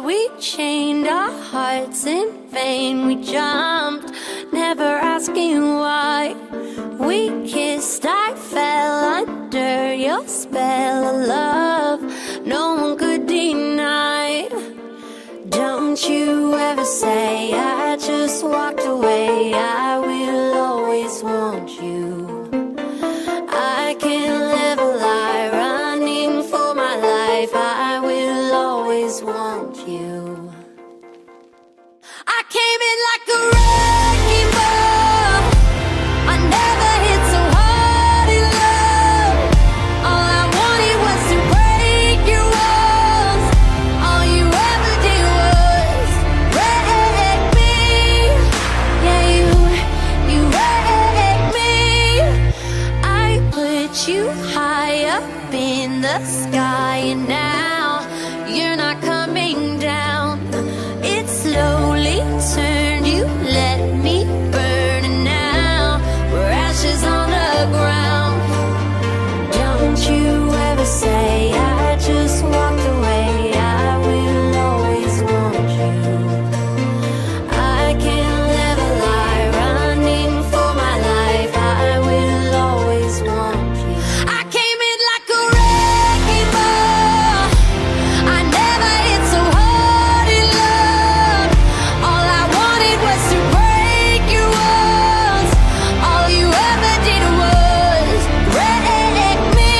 we chained our hearts in vain. We jumped, never asking why. We kissed, I fell under your spell of love no one could deny. Don't you ever say I just walked away. I will always want you. I can't live a lie, running for my life. I will always want you. I came in like a wrecking ball. I never hit so hard in love. All I wanted was to break your walls. All you ever did was wreck me. Yeah, you wrecked me. I put you high up in the sky, and now you're not coming down. It slowly turned, you let me burn, and now we're ashes on the ground. Don't you ever say I just walked away. I will always want you. I can't live a lie, running for my life. I will always want you. I came in like a wrecking ball. I never hit so hard in love. All I wanted was to break your walls. All you ever did was wreck me.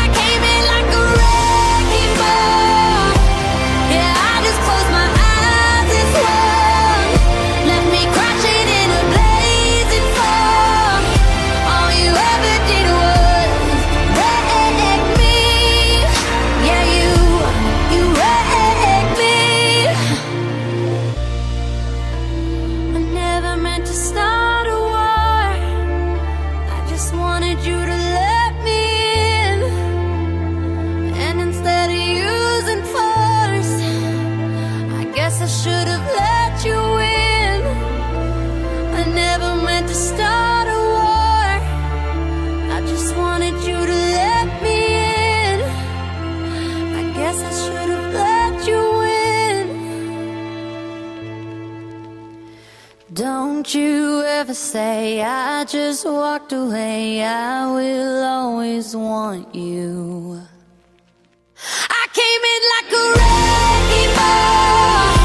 I came in like a wrecking ball. Yeah, I just closed my eyes and swung. Left me crashing in a blazing fall. All you ever did was wreck me. Yeah, you wrecked me. I never meant to start a war. I just wanted you to let me in. And instead of using force, I guess I should have let you in. I never meant to start a war. I just wanted you to let me in. I guess I should have let you in. Don't you ever say I just walked away. I will always want you. I came in like a wrecking ball.